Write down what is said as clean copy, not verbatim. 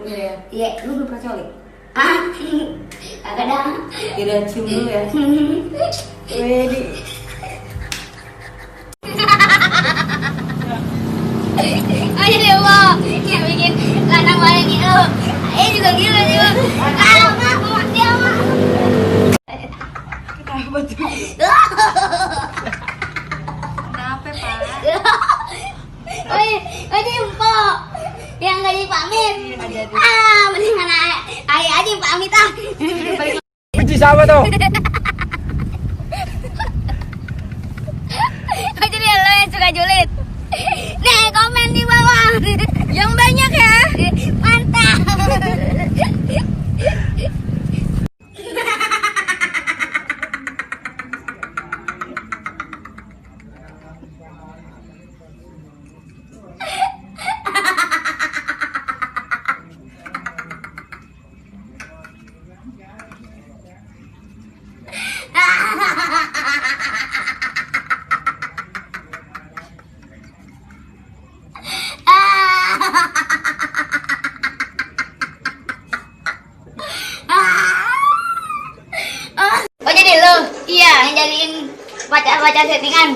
ya? Iya, lu belum pernah colik? Ah, kagak dah. Tidak cium dulu ya. Wedi. Oh jadi lo yang bikin lanang banyak gitu. Juga gila sih lo. Mah dia mah. Kenapa tuh? Kenapa, Pak? Oh ini empok yang gak dipamit. Mendingan ayah aja yang pamit ah. Benci sama tuh. Oh jadi lo yang suka julid. Nih komen di bawah yang banyak ya. Mantap. Oh jadi lo? Iya yang jadiin pacar settingan.